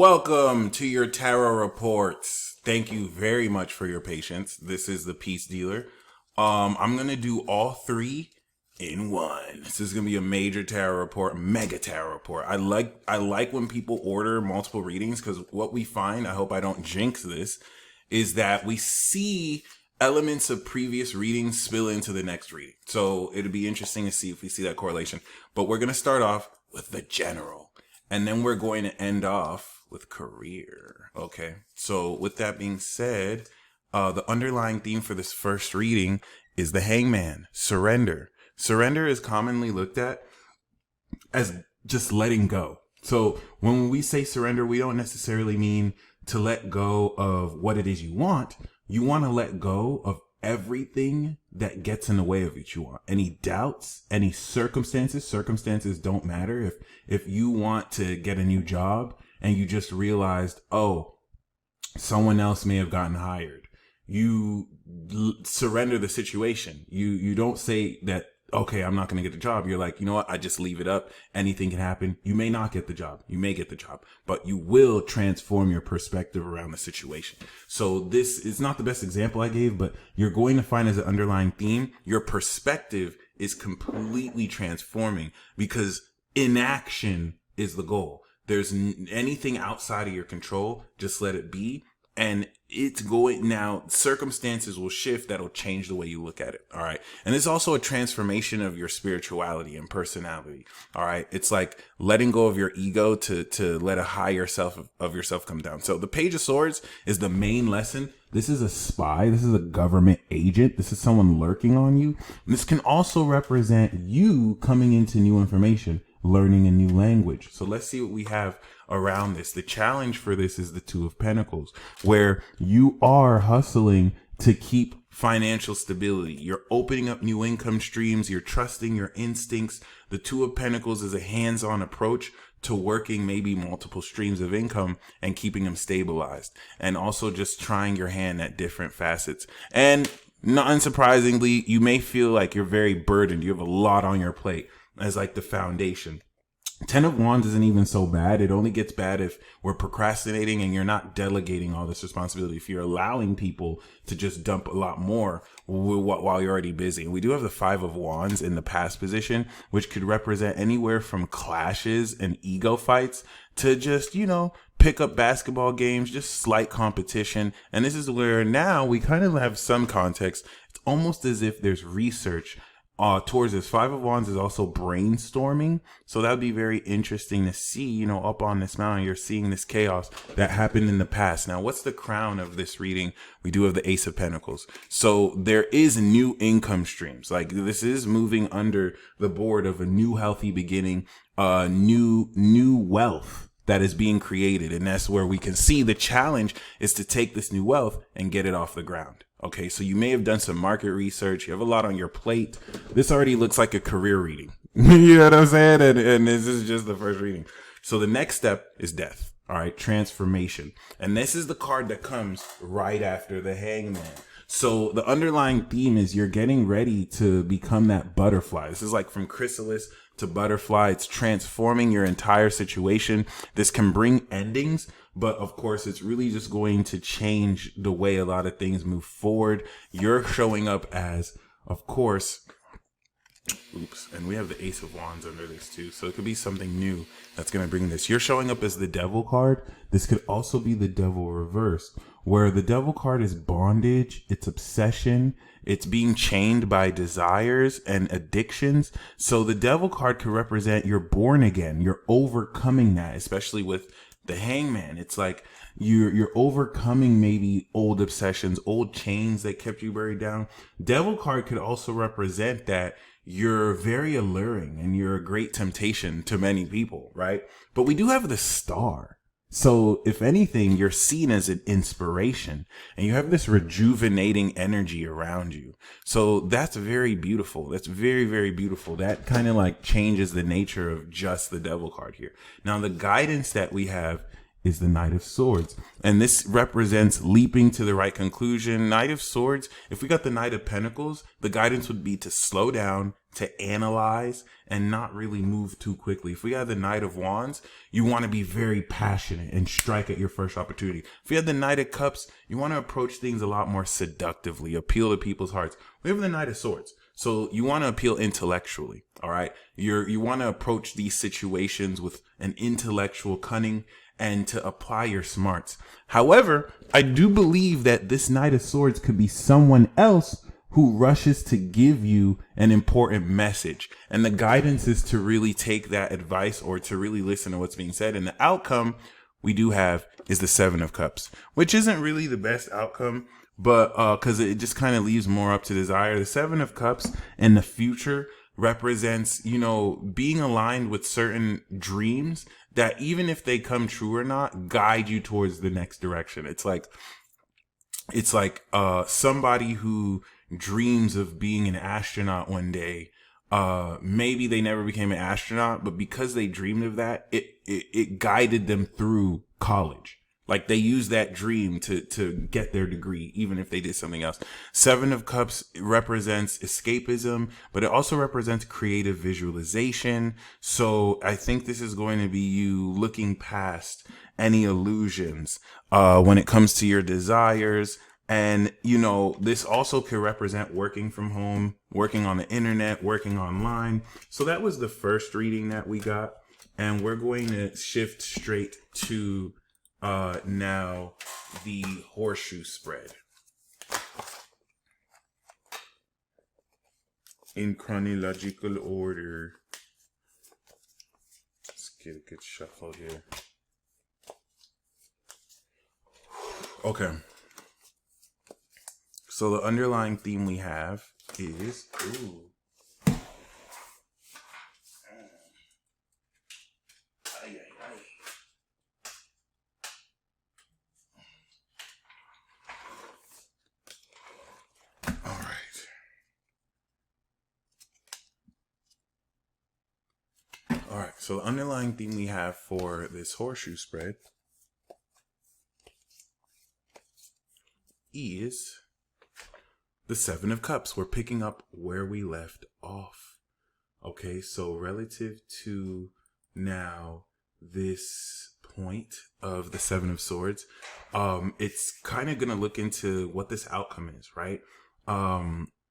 Welcome to your tarot reports. Thank you very much for your patience. This is the Peace Dealer. I'm gonna do all three in one. This is gonna be a major tarot report, mega tarot report. I like when people order multiple readings, because what we find, I hope I don't jinx this, is that we see elements of previous readings spill into the next reading. So it'll be interesting to see if we see that correlation. But we're gonna start off with the general, and then we're going to end off with career. Okay. So with that being said, the underlying theme for this first reading is the Hangman, surrender. Surrender is commonly looked at as just letting go. So when we say surrender, we don't necessarily mean to let go of what it is you want. You want to let go of everything that gets in the way of what you want. Any doubts, any circumstances don't matter. If you want to get a new job and you just realized, oh, someone else may have gotten hired, you surrender the situation. You don't say that, okay, I'm not going to get the job. You're like, you know what? I just leave it up. Anything can happen. You may not get the job. You may get the job, but you will transform your perspective around the situation. So this is not the best example I gave, but you're going to find as an underlying theme, your perspective is completely transforming because inaction is the goal. There's anything outside of your control, just let it be. And it's going now, circumstances will shift that'll change the way you look at it. All right. And it's also a transformation of your spirituality and personality. All right. It's like letting go of your ego to let a higher self of yourself come down. So the Page of Swords is the main lesson. This is a spy. This is a government agent. This is someone lurking on you. This can also represent you coming into new information, learning a new language. So let's see what we have around this. The challenge for this is the Two of Pentacles, where you are hustling to keep financial stability. You're opening up new income streams. You're trusting your instincts. The Two of Pentacles is a hands-on approach to working maybe multiple streams of income and keeping them stabilized, and also just trying your hand at different facets. And not unsurprisingly, you may feel like you're very burdened. You have a lot on your plate as like the foundation. Ten of Wands isn't even so bad. It only gets bad if we're procrastinating and you're not delegating all this responsibility. If you're allowing people to just dump a lot more while you're already busy. And we do have the Five of Wands in the past position, which could represent anywhere from clashes and ego fights to just, pick up basketball games, just slight competition. And this is where now we kind of have some context. It's almost as if there's research towards this. Five of Wands is also brainstorming. So that would be very interesting to see, up on this mountain, you're seeing this chaos that happened in the past. Now, what's the crown of this reading? We do have the Ace of Pentacles. So there is new income streams. Like this is moving under the board of a new healthy beginning, new wealth that is being created. And that's where we can see the challenge is to take this new wealth and get it off the ground. Okay, so you may have done some market research. You have a lot on your plate. This already looks like a career reading. You know what I'm saying? And this is just the first reading. So the next step is death. All right, transformation. And this is the card that comes right after the Hangman. So the underlying theme is you're getting ready to become that butterfly. This is like from chrysalis to butterfly. It's transforming your entire situation. This can bring endings, but of course, it's really just going to change the way a lot of things move forward. You're showing up as, of course, and we have the Ace of Wands under this too. So it could be something new that's going to bring this. You're showing up as the Devil card. This could also be the Devil reverse, where the Devil card is bondage, it's obsession, it's being chained by desires and addictions. So the Devil card could represent you're born again. You're overcoming that, especially with the Hangman. It's like you're overcoming maybe old obsessions, old chains that kept you buried down. Devil card could also represent that you're very alluring and you're a great temptation to many people, right? But we do have the Star. So if anything, you're seen as an inspiration and you have this rejuvenating energy around you. So that's very beautiful. That's very, very beautiful. That kind of like changes the nature of just the Devil card here. Now, the guidance that we have is the Knight of Swords. And this represents leaping to the right conclusion. Knight of Swords, if we got the Knight of Pentacles, the guidance would be to slow down, to analyze, and not really move too quickly. If we have the Knight of Wands, you want to be very passionate and strike at your first opportunity. If we have the Knight of Cups, you want to approach things a lot more seductively, appeal to people's hearts. We have the Knight of Swords. So you want to appeal intellectually, all right? You want to approach these situations with an intellectual cunning and to apply your smarts. However, I do believe that this Knight of Swords could be someone else who rushes to give you an important message. And the guidance is to really take that advice or to really listen to what's being said. And the outcome we do have is the Seven of Cups, which isn't really the best outcome, but because it just kind of leaves more up to desire. The Seven of Cups in the future represents, you know, being aligned with certain dreams that even if they come true or not, guide you towards the next direction. It's like somebody who dreams of being an astronaut one day. Maybe they never became an astronaut, but because they dreamed of that, it guided them through college. Like they used that dream to get their degree, even if they did something else. Seven of Cups represents escapism, but it also represents creative visualization. So I think this is going to be you looking past any illusions when it comes to your desires. And, you know, this also could represent working from home, working on the internet, working online. So that was the first reading that we got. And we're going to shift straight to now the horseshoe spread. In chronological order. Let's get a good shuffle here. Okay. So the underlying theme we have is, All right, so the underlying theme we have for this horseshoe spread is the Seven of Cups. We're picking up where we left off. Okay, so relative to now this point of the Seven of Swords, it's kind of going to look into what this outcome is, right?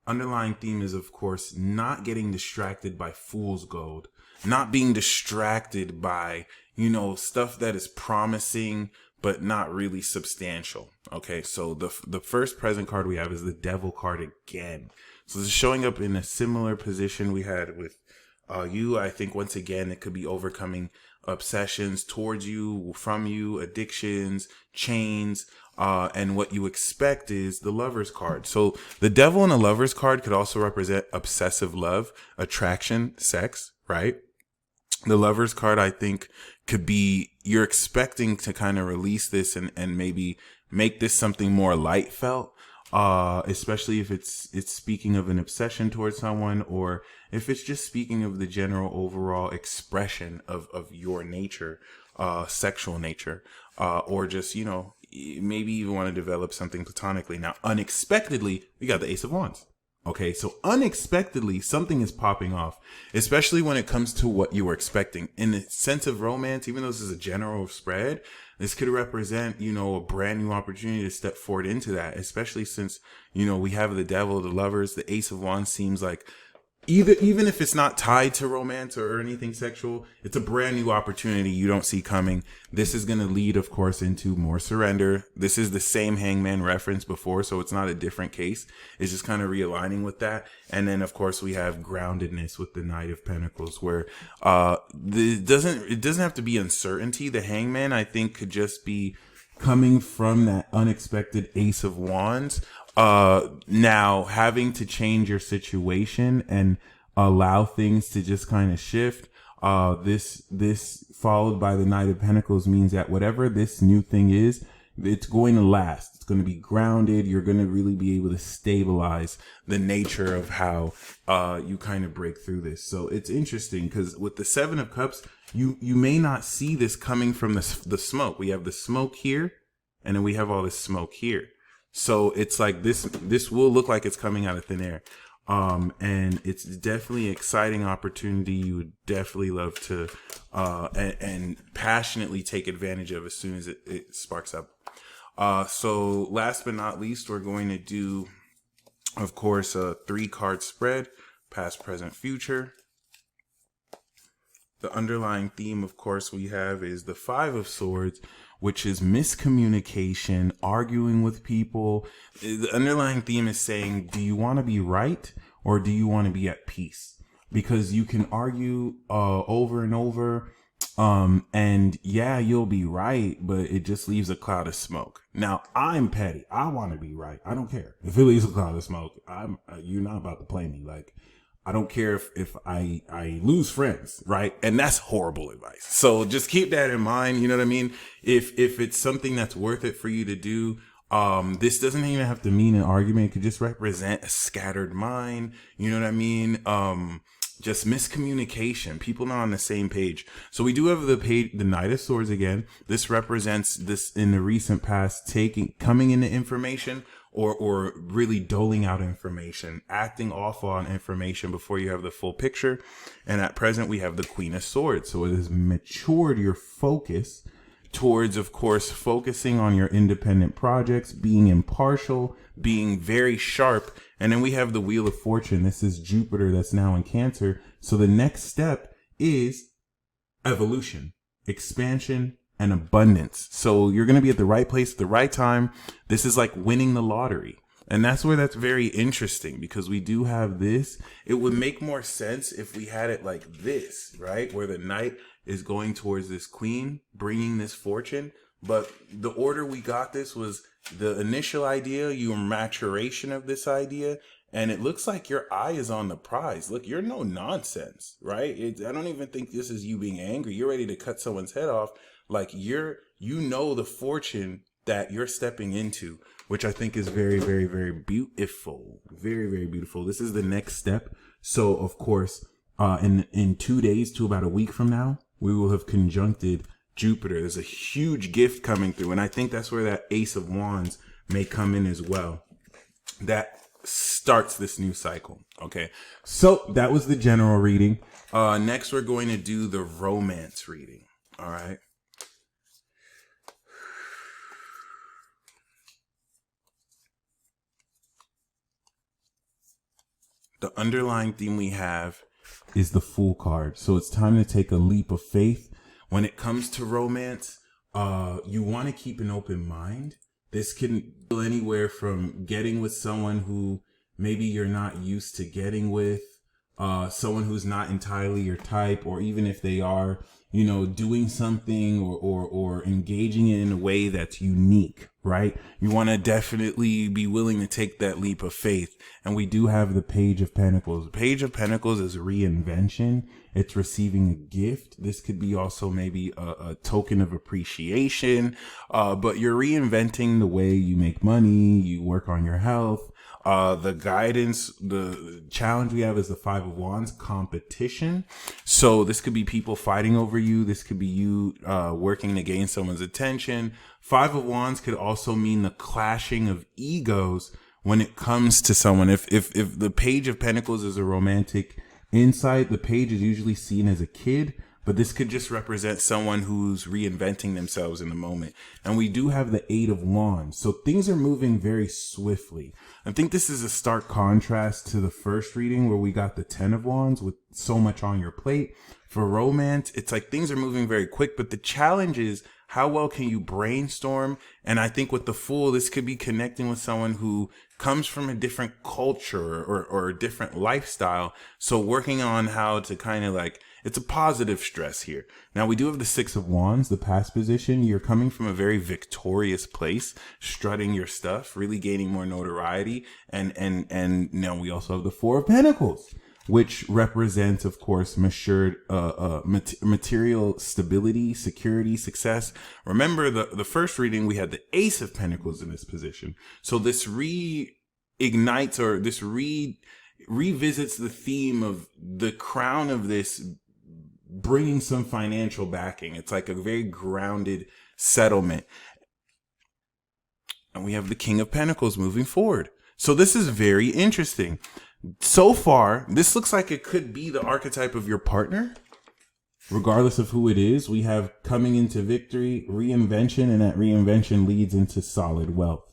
Underlying theme is, of course, not getting distracted by fool's gold, not being distracted by, you know, stuff that is promising but not really substantial. Okay, so the first present card we have is the Devil card again. So this is showing up in a similar position we had with you. I think once again, it could be overcoming obsessions towards you, from you, addictions, chains, and what you expect is the Lover's card. So the Devil and the Lover's card could also represent obsessive love, attraction, sex, right? The Lover's card, I think, could be you're expecting to kind of release this and maybe make this something more light felt, especially if it's speaking of an obsession towards someone, or if it's just speaking of the general overall expression of your nature, sexual nature, or just, you know, maybe even want to develop something platonically. Now, unexpectedly, we got the Ace of Wands. Okay, so unexpectedly, something is popping off, especially when it comes to what you were expecting. In the sense of romance, even though this is a general spread, this could represent, you know, a brand new opportunity to step forward into that, especially since, you know, we have the Devil, the Lovers, the Ace of Wands seems like even if it's not tied to romance or anything sexual, it's a brand new opportunity you don't see coming. This is going to lead, of course, into more surrender. This is the same Hangman reference before, so it's not a different case. It's just kind of realigning with that. And then, of course, we have groundedness with the Knight of Pentacles, where it doesn't have to be uncertainty. The Hangman, I think, could just be coming from that unexpected Ace of Wands. Now having to change your situation and allow things to just kind of shift. This followed by the Knight of Pentacles means that whatever this new thing is, it's going to last. It's going to be grounded. You're going to really be able to stabilize the nature of how you kind of break through this. So it's interesting because with the Seven of Cups, you may not see this coming from the smoke. We have the smoke here, and then we have all this smoke here. So it's like this will look like it's coming out of thin air. And it's definitely an exciting opportunity. You would definitely love to and passionately take advantage of as soon as it sparks up. So last but not least, we're going to do, of course, a 3-card spread, past, present, future. The underlying theme, of course, we have is the 5 of Swords, which is miscommunication, arguing with people. The underlying theme is saying, do you want to be right or do you want to be at peace? Because you can argue over and over, and yeah, you'll be right, but it just leaves a cloud of smoke. Now, I'm petty. I want to be right. I don't care. If it leaves a cloud of smoke, you're not about to play me. Like, I don't care if I lose friends, right? And that's horrible advice. So just keep that in mind. You know what I mean? If it's something that's worth it for you to do, this doesn't even have to mean an argument. It could just represent a scattered mind. You know what I mean? Just miscommunication, people not on the same page. So we do have the Knight of Swords again. This represents this in the recent past, coming into information, or really doling out information, acting off on information before you have the full picture. And at present, we have the Queen of Swords. So it has matured your focus towards, of course, focusing on your independent projects, being impartial, being very sharp. And then we have the Wheel of Fortune. This is Jupiter that's now in Cancer. So the next step is evolution, expansion, and abundance. So you're going to be at the right place at the right time. This is like winning the lottery. And that's where that's very interesting, because we do have this. It would make more sense if we had it like this, right? Where the knight is going towards this queen, bringing this fortune. But the order we got this was the initial idea, your maturation of this idea. And it looks like your eye is on the prize. Look, you're no nonsense, right? I don't even think this is you being angry. You're ready to cut someone's head off. Like you know the fortune that you're stepping into, which I think is very, very, very beautiful. Very, very beautiful. This is the next step. So, of course, in 2 days to about a week from now, we will have conjuncted Jupiter. There's a huge gift coming through. And I think that's where that Ace of Wands may come in as well. That starts this new cycle. Okay. So that was the general reading. Next, we're going to do the romance reading. All right. The underlying theme we have is the Fool card. So it's time to take a leap of faith. When it comes to romance, you want to keep an open mind. This can go anywhere from getting with someone who maybe you're not used to getting with, someone who's not entirely your type, or even if they are, you know, doing something or engaging in a way that's unique, right? You want to definitely be willing to take that leap of faith. And we do have the Page of Pentacles. The Page of Pentacles is reinvention. It's receiving a gift. This could be also maybe a token of appreciation, but you're reinventing the way you make money, you work on your health. The guidance, the challenge we have is the Five of Wands, competition. So this could be people fighting over you. This could be you working to gain someone's attention. Five of Wands could also mean the clashing of egos when it comes to someone. If the Page of Pentacles is a romantic insight, the page is usually seen as a kid, but this could just represent someone who's reinventing themselves in the moment. And we do have the Eight of Wands. So things are moving very swiftly. I think this is a stark contrast to the first reading where we got the 10 of Wands with so much on your plate. For romance, it's like things are moving very quick, but the challenge is how well can you brainstorm? And I think with the Fool, this could be connecting with someone who comes from a different culture or a different lifestyle. So working on how to kind of like, it's a positive stress here. Now we do have the Six of Wands, the past position. You're coming from a very victorious place, strutting your stuff, really gaining more notoriety. And now we also have the Four of Pentacles, which represents, of course, material stability, security, success. Remember the first reading, we had the Ace of Pentacles in this position. So this reignites, or this revisits the theme of the crown of this bringing some financial backing. It's like a very grounded settlement. And we have the King of Pentacles moving forward. So this is very interesting. So far, this looks like it could be the archetype of your partner. Regardless of who it is, we have coming into victory, reinvention, and that reinvention leads into solid wealth.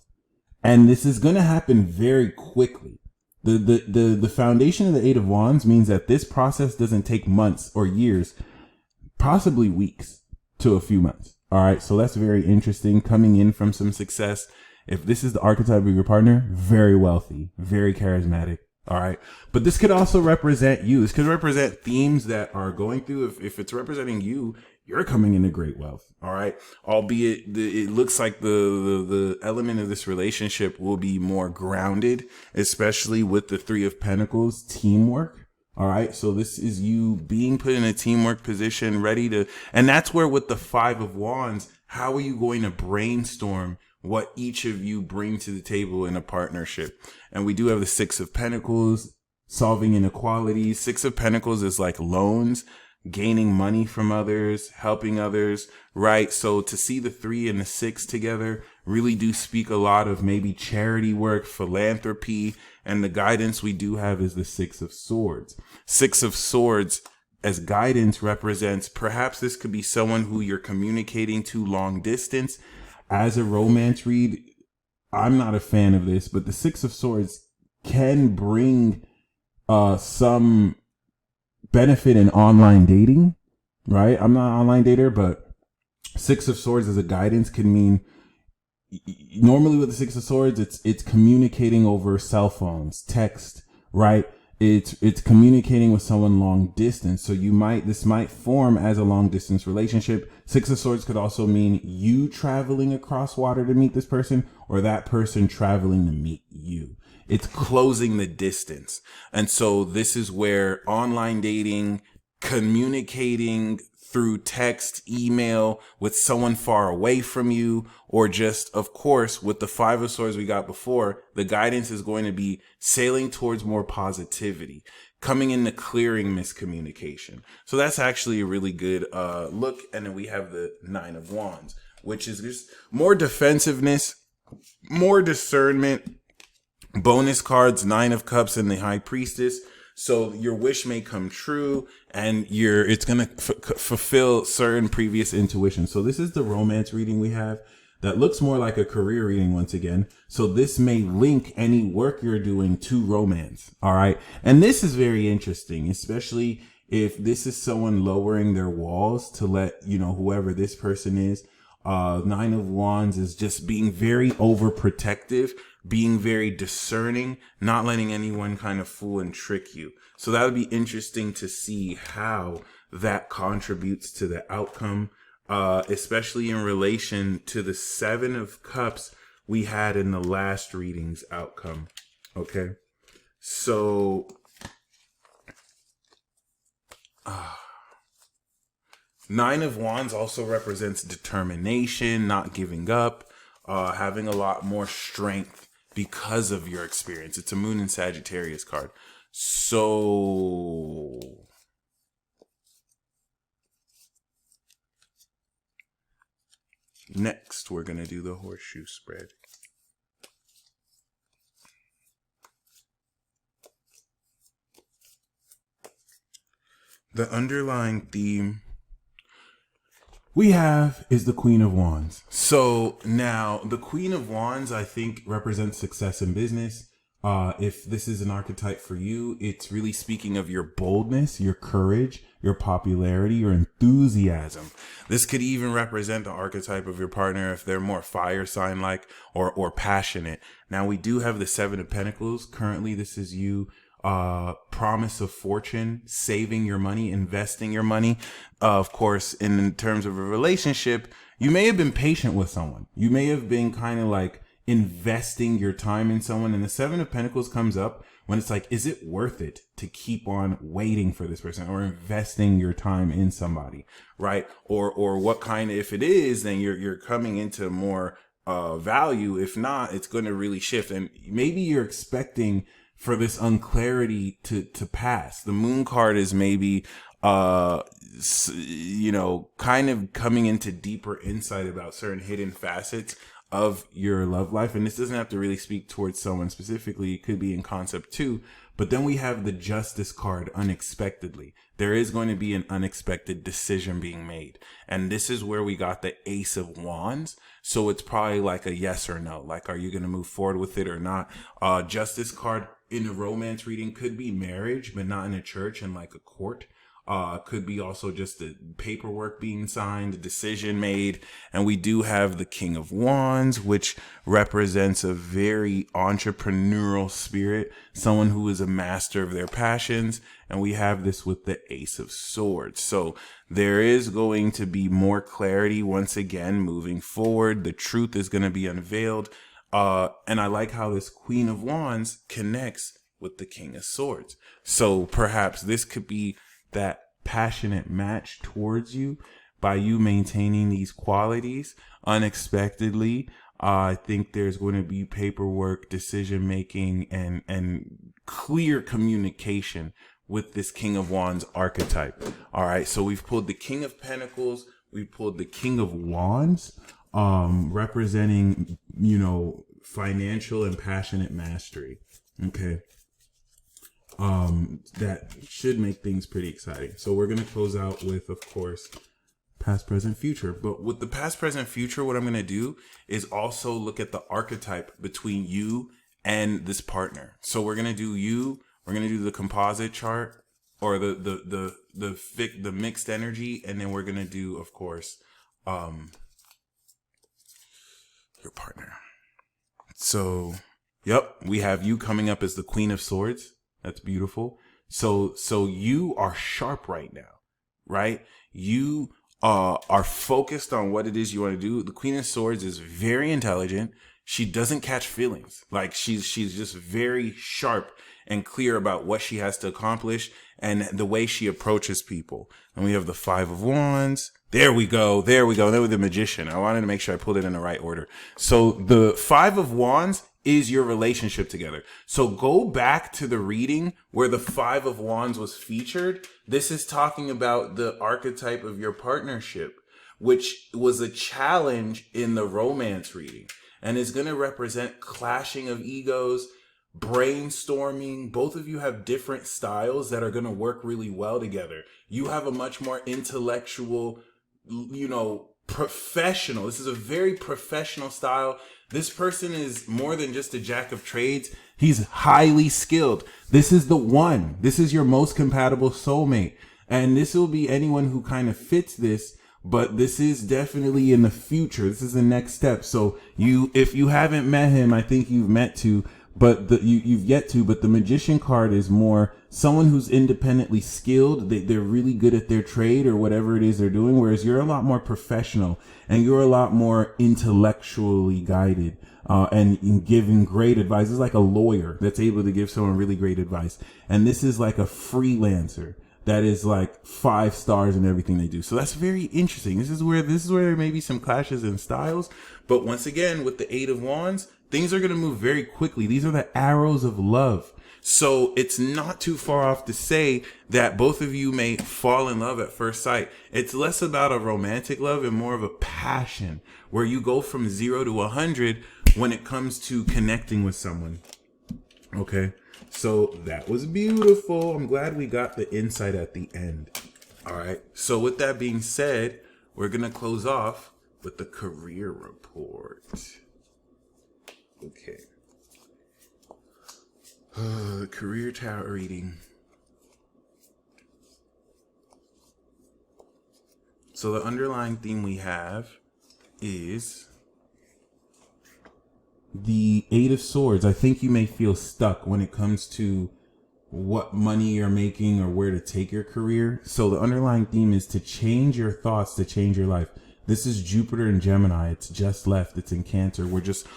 And this is going to happen very quickly. The foundation of the Eight of Wands means that this process doesn't take months or years, possibly weeks to a few months. All right. So that's very interesting. Coming in from some success. If this is the archetype of your partner, very wealthy, very charismatic. All right. But this could also represent you. This could represent themes that are going through. If it's representing you, you're coming into great wealth. All right. Albeit it looks like the element of this relationship will be more grounded, especially with the Three of Pentacles, teamwork. All right. So this is you being put in a teamwork position, ready to, and that's where with the Five of Wands, how are you going to brainstorm what each of you bring to the table in a partnership? And we do have the Six of Pentacles, solving inequalities. Six of Pentacles is like loans, gaining money from others, helping others, right? So to see the 3 and the 6 together really do speak a lot of maybe charity work, philanthropy, and the guidance we do have is the Six of Swords. Six of Swords as guidance represents, perhaps this could be someone who you're communicating to long distance. As a romance read, I'm not a fan of this, but the Six of Swords can bring some benefit in online dating, right? I'm not an online dater, but Six of Swords as a guidance can mean, normally with the Six of Swords, it's communicating over cell phones, text, right? It's communicating with someone long distance. So this might form as a long distance relationship. Six of Swords could also mean you traveling across water to meet this person, or that person traveling to meet you. It's closing the distance. And so this is where online dating, communicating through text, email with someone far away from you, or just, of course, with the Five of Swords we got before, the guidance is going to be sailing towards more positivity, coming into clearing miscommunication. So that's actually a really good look. And then we have the Nine of Wands, which is just more defensiveness, more discernment. Bonus cards, Nine of Cups and the High Priestess. So your wish may come true, and it's going to fulfill certain previous intuitions. So this is the romance reading we have that looks more like a career reading once again. So this may link any work you're doing to romance. All right. And this is very interesting, especially if this is someone lowering their walls to let, whoever this person is. Nine of Wands is just being very overprotective, being very discerning, not letting anyone kind of fool and trick you. So that would be interesting to see how that contributes to the outcome, especially in relation to the Seven of Cups we had in the last reading's outcome. Okay. So, Nine of Wands also represents determination, not giving up, having a lot more strength because of your experience. It's a Moon and Sagittarius card. So next, we're going to do the horseshoe spread. The underlying theme we have is the Queen of Wands. So now the Queen of Wands, I think, represents success in business. If this is an archetype for you, it's really speaking of your boldness, your courage, your popularity, your enthusiasm. This could even represent the archetype of your partner if they're more fire sign like or passionate. Now we do have the Seven of Pentacles. Currently, this is you. Promise of fortune, saving your money, investing your money. Of course, in terms of a relationship, you may have been patient with someone. You may have been kind of like investing your time in someone. And the Seven of Pentacles comes up when it's like, is it worth it to keep on waiting for this person or investing your time in somebody, right? Or what kind of, if it is, then you're coming into more value. If not, it's going to really shift. And maybe you're expecting for this unclarity to pass. The moon card is maybe, you know, kind of coming into deeper insight about certain hidden facets of your love life. And this doesn't have to really speak towards someone specifically. It could be in concept too. But then we have the Justice card unexpectedly. There is going to be an unexpected decision being made. And this is where we got the Ace of Wands. So it's probably like a yes or no. Like, are you going to move forward with it or not? Justice card in a romance reading could be marriage, but not in a church and like a court. Could be also just the paperwork being signed, the decision made. And we do have the King of Wands, which represents a very entrepreneurial spirit, someone who is a master of their passions. And we have this with the Ace of Swords. So there is going to be more clarity once again moving forward. The truth is going to be unveiled. And I like how this Queen of Wands connects with the King of Swords. So perhaps this could be that passionate match towards you by you maintaining these qualities unexpectedly. I think there's going to be paperwork, decision making, and clear communication with this King of Wands archetype. All right, so we've pulled the King of Pentacles, we pulled the King of Wands, representing, you know, financial and passionate mastery. Okay. That should make things pretty exciting. So we're going to close out with, of course, past, present, future. But with the past, present, future, what I'm going to do is also look at the archetype between you and this partner. So we're going to do you. We're going to do the composite chart or the mixed energy. And then we're going to do, of course, your partner. So, yep, we have you coming up as the Queen of Swords. That's beautiful. So you are sharp right now, right? You are focused on what it is you want to do. The Queen of Swords is very intelligent. She doesn't catch feelings. Like she's just very sharp and clear about what she has to accomplish and the way she approaches people. And we have the Five of Wands. There we go. There we go. That was the Magician. I wanted to make sure I pulled it in the right order. So the Five of Wands is your relationship together. So go back to the reading where the Five of Wands was featured. This is talking about the archetype of your partnership, which was a challenge in the romance reading and is going to represent clashing of egos, brainstorming. Both of you have different styles that are going to work really well together. You have a much more intellectual, you know, professional. This is a very professional style. This person is more than just a jack of trades. He's highly skilled. This is the one. This is your most compatible soulmate. And this will be anyone who kind of fits this, but this is definitely in the future. This is the next step. So if you haven't met him, I think you've met to, but you've yet to, but the Magician card is more someone who's independently skilled. They're really good at their trade or whatever it is they're doing. Whereas you're a lot more professional and you're a lot more intellectually guided, and giving great advice. It's like a lawyer that's able to give someone really great advice. And this is like a freelancer that is like 5 stars in everything they do. So that's very interesting. This is where there may be some clashes in styles. But once again, with the Eight of Wands, things are going to move very quickly. These are the arrows of love. So it's not too far off to say that both of you may fall in love at first sight. It's less about a romantic love and more of a passion where you go from 0 to 100 when it comes to connecting with someone. Okay. So that was beautiful. I'm glad we got the insight at the end. All right. So with that being said, we're going to close off with the career report. Okay. Career tarot reading. So the underlying theme we have is the Eight of Swords. I think you may feel stuck when it comes to what money you're making or where to take your career. So the underlying theme is to change your thoughts, to change your life. This is Jupiter and Gemini. It's just left. It's in Cancer. We're just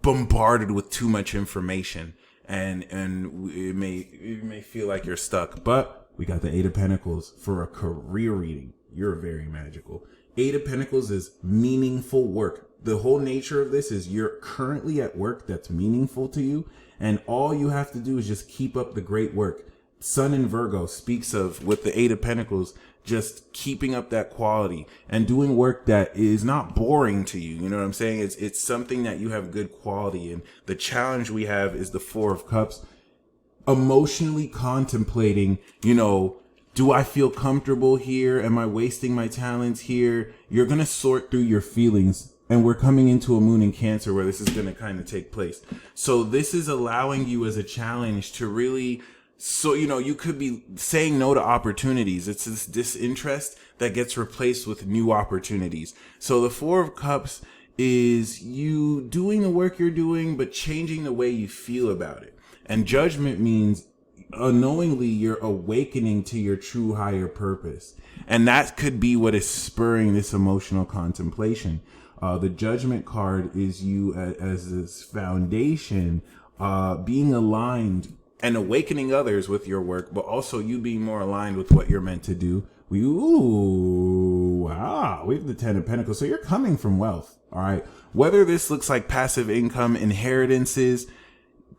bombarded with too much information. and it may feel like you're stuck. But we got the Eight of Pentacles for a career reading. You're very magical. Eight of Pentacles is meaningful work. The whole nature of this is you're currently at work that's meaningful to you, and all you have to do is just keep up the great work. Sun in Virgo speaks of, with the Eight of Pentacles, just keeping up that quality and doing work that is not boring to you. You know what I'm saying? It's something that you have good quality in. The challenge we have is the Four of Cups, emotionally contemplating, do I feel comfortable here? Am I wasting my talents here? You're going to sort through your feelings, and we're coming into a moon in Cancer where this is going to kind of take place. So this is allowing you as a challenge to really, you could be saying no to opportunities. It's this disinterest that gets replaced with new opportunities. So the Four of Cups is you doing the work you're doing, but changing the way you feel about it. And Judgment means unknowingly you're awakening to your true higher purpose. And that could be what is spurring this emotional contemplation. The Judgment card is you as this foundation, being aligned and awakening others with your work, but also you being more aligned with what you're meant to do. Wow, we have the Ten of Pentacles. So you're coming from wealth, all right? Whether this looks like passive income, inheritances,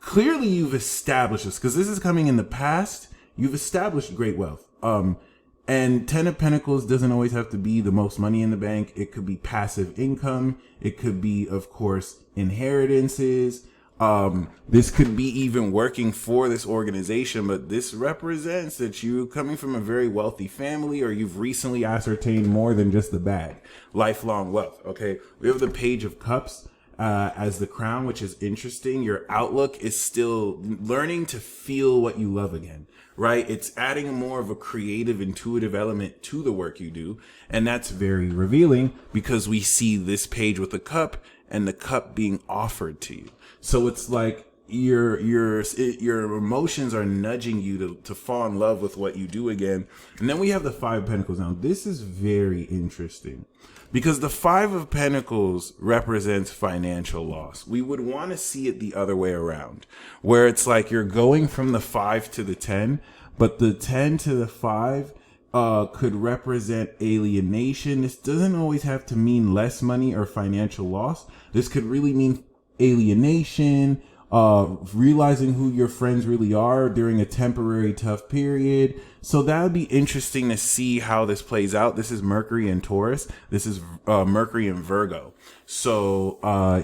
clearly you've established this, because this is coming in the past. You've established great wealth. And Ten of Pentacles doesn't always have to be the most money in the bank. It could be passive income. It could be, of course, inheritances. This could be even working for this organization, but this represents that you coming from a very wealthy family, or you've recently ascertained more than just the bag. Lifelong wealth. Okay. We have the Page of Cups as the crown, which is interesting. Your outlook is still learning to feel what you love again, right? It's adding more of a creative, intuitive element to the work you do. And that's very revealing, because we see this page with the cup and the cup being offered to you. So it's like your emotions are nudging you to fall in love with what you do again. And then we have the Five of Pentacles. Now, this is very interesting, because the Five of Pentacles represents financial loss. We would want to see it the other way around, where it's like you're going from the 5 to the 10, but the 10 to the 5 could represent alienation. This doesn't always have to mean less money or financial loss. This could really mean alienation, realizing who your friends really are during a temporary tough period. So that would be interesting to see how this plays out. This is Mercury in Taurus. This is Mercury in Virgo. So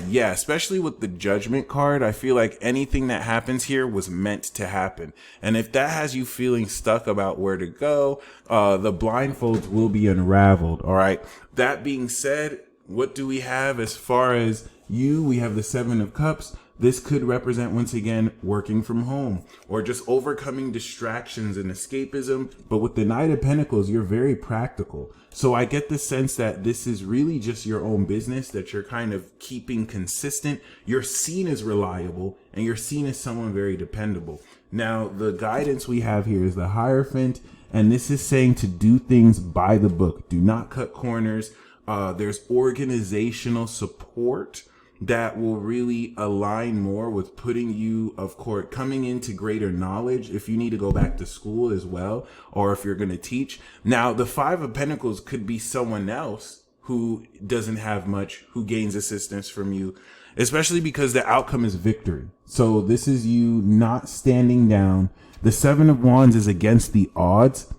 yeah, especially with the Judgment card, I feel like anything that happens here was meant to happen. And if that has you feeling stuck about where to go, the blindfolds will be unraveled. All right. That being said, what do we have as far as you? We have the Seven of Cups. This could represent, once again, working from home or just overcoming distractions and escapism. But with the Knight of Pentacles, you're very practical. So I get the sense that this is really just your own business that you're kind of keeping consistent. You're seen as reliable, and you're seen as someone very dependable. Now, the guidance we have here is the Hierophant, and this is saying to do things by the book. Do not cut corners. There's organizational support that will really align more with putting you, of course, coming into greater knowledge if you need to go back to school as well, or if you're going to teach. Now, the Five of Pentacles could be someone else who doesn't have much, who gains assistance from you, especially because the outcome is victory. So this is you not standing down. The Seven of Wands is against the odds.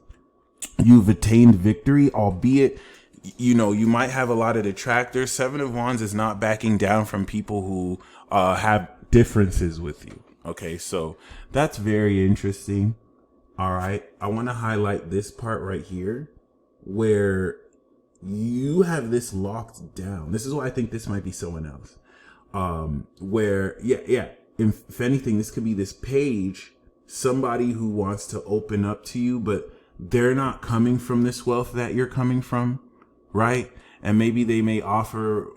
You've attained victory, albeit you might have a lot of detractors. Seven of Wands is not backing down from people who have differences with you. Okay, so that's very interesting. All right, I want to highlight this part right here where you have this locked down. This is why I think this might be someone else. Where, if anything, this could be this page, somebody who wants to open up to you, but they're not coming from this wealth that you're coming from. Right? And maybe they may offer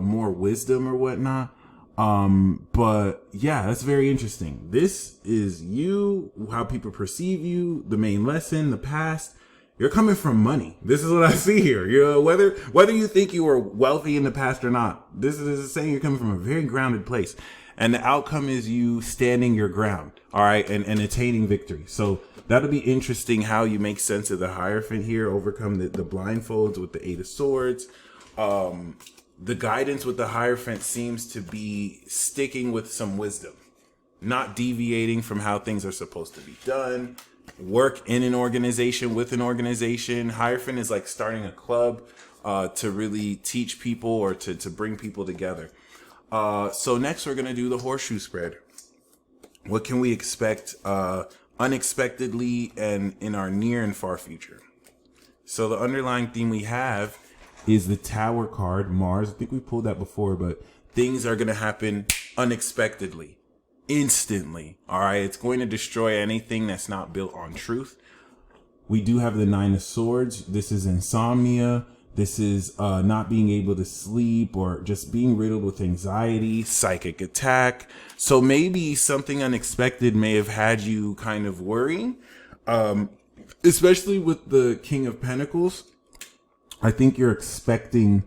more wisdom or whatnot. But yeah, that's very interesting. This is you, how people perceive you, the main lesson, the past. You're coming from money. This is what I see here. Whether you think you were wealthy in the past or not, this is saying you're coming from a very grounded place. And the outcome is you standing your ground, all right, and attaining victory. So that'll be interesting how you make sense of the Hierophant here, overcome the blindfolds with the Eight of Swords. The guidance with the Hierophant seems to be sticking with some wisdom, not deviating from how things are supposed to be done. Work in an organization with an organization. Hierophant is like starting a club to really teach people or to bring people together. So next we're going to do the horseshoe spread. What can we expect unexpectedly and in our near and far future? So the underlying theme we have is the Tower card, Mars. I think we pulled that before, but things are going to happen unexpectedly, instantly. All right. It's going to destroy anything that's not built on truth. We do have the Nine of Swords. This is insomnia. This is not being able to sleep or just being riddled with anxiety, psychic attack. So maybe something unexpected may have had you kind of worrying, especially with the King of Pentacles. I think you're expecting,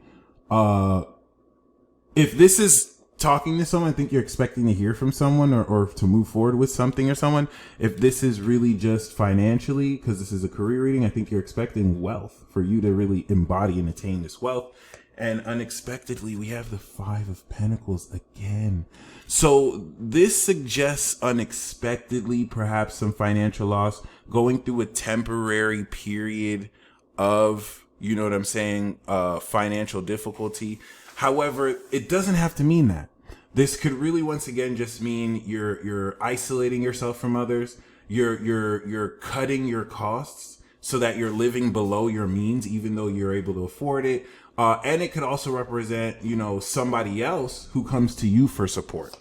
if this is talking to someone, I think you're expecting to hear from someone or to move forward with something or someone. If this is really just financially, because this is a career reading, I think you're expecting wealth for you to really embody and attain this wealth. And unexpectedly, we have the Five of Pentacles again. So this suggests unexpectedly, perhaps some financial loss, going through a temporary period of, you know what I'm saying, financial difficulty. However, it doesn't have to mean that. This could really, once again, just mean you're isolating yourself from others. You're cutting your costs so that you're living below your means, even though you're able to afford it. And it could also represent, you know, somebody else who comes to you for support.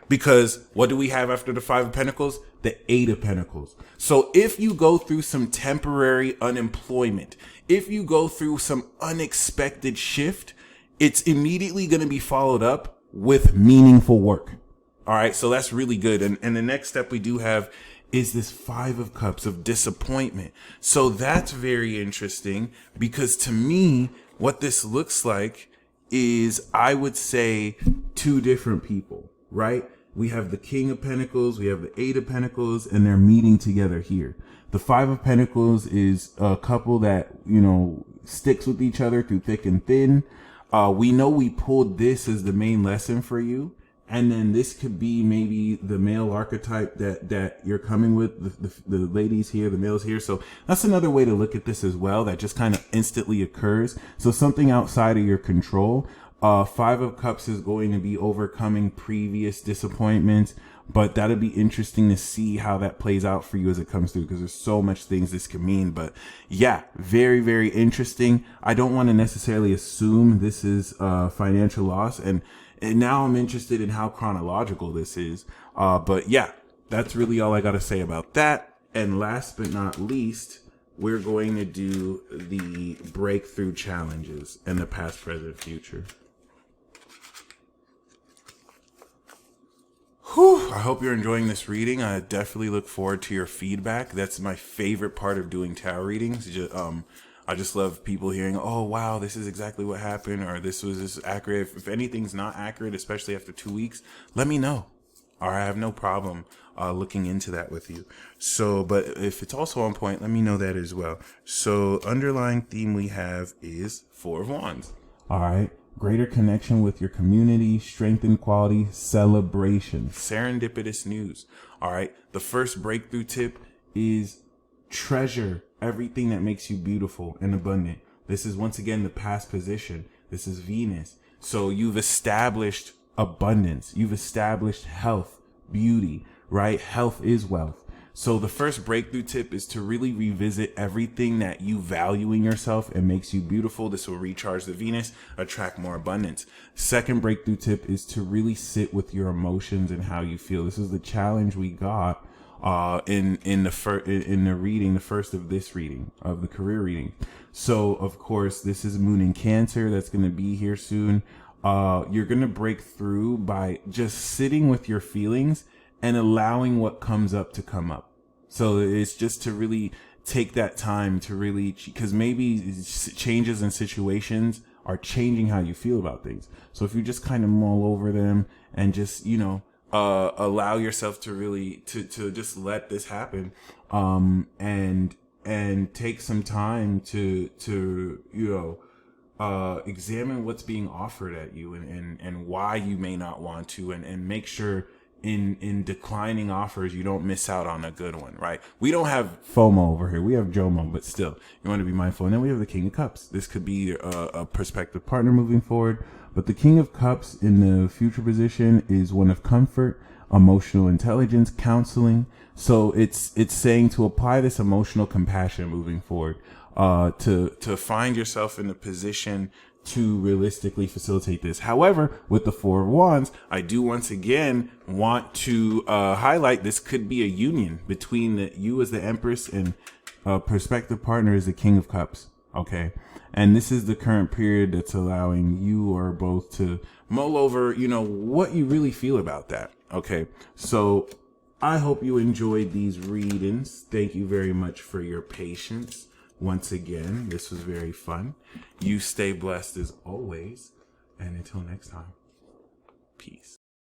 Because what do we have after the Five of Pentacles? The Eight of Pentacles. So if you go through some temporary unemployment, if you go through some unexpected shift, it's immediately going to be followed up with meaningful work. All right. So that's really good. And the next step we do have is this Five of Cups of disappointment. So that's very interesting because to me, what this looks like is, I would say, two different people, right? We have the King of Pentacles, we have the Eight of Pentacles, and they're meeting together here. The Five of Pentacles is a couple that, you know, sticks with each other through thick and thin. We know we pulled this as the main lesson for you. And then this could be maybe the male archetype that you're coming with, the ladies here, the males here. So that's another way to look at this as well. That just kind of instantly occurs. So something outside of your control. Five of Cups is going to be overcoming previous disappointments, but that'll be interesting to see how that plays out for you as it comes through, because there's so much things this could mean. But yeah, very, very interesting. I don't want to necessarily assume this is financial loss, and now I'm interested in how chronological this is. But yeah, that's really all I got to say about that. And last but not least, we're going to do the breakthrough challenges and the past, present, future. Whew, I hope you're enjoying this reading. I definitely look forward to your feedback. That's my favorite part of doing tarot readings. I just love people hearing, oh, wow, this is exactly what happened, or this accurate. If anything's not accurate, especially after 2 weeks, let me know. Or I have no problem looking into that with you. So, but if it's also on point, let me know that as well. So underlying theme we have is Four of Wands. All right. Greater connection with your community, strengthened quality, celebration, serendipitous news. All right. The first breakthrough tip is treasure everything that makes you beautiful and abundant. This is once again the past position. This is Venus. So you've established abundance. You've established health, beauty, right? Health is wealth. So the first breakthrough tip is to really revisit everything that you value in yourself and makes you beautiful. This will recharge the Venus, attract more abundance. Second breakthrough tip is to really sit with your emotions and how you feel. This is the challenge we got in the reading, the first of this reading, of the career reading. So of course, this is Moon in Cancer that's going to be here soon. You're going to break through by just sitting with your feelings and allowing what comes up to come up. So it's just to really take that time to really, because maybe changes in situations are changing how you feel about things. So if you just kind of mull over them and just, you know, allow yourself to really to just let this happen, and take some time to examine what's being offered at you, and why you may not want to, and make sure in declining offers you don't miss out on a good one, right? We don't have FOMO over here, we have JOMO, but still you want to be mindful. And then we have the King of Cups. This could be a prospective partner moving forward, but the King of Cups in the future position is one of comfort, emotional intelligence, counseling. So it's saying to apply this emotional compassion moving forward, to find yourself in a position to realistically facilitate this. However, with the Four of Wands, I do once again want to highlight this could be a union between you as the Empress and a prospective partner as the King of Cups. Okay. And this is the current period that's allowing you or both to mull over, what you really feel about that. Okay. So I hope you enjoyed these readings. Thank you very much for your patience. Once again, this was very fun. You stay blessed as always. And until next time, peace.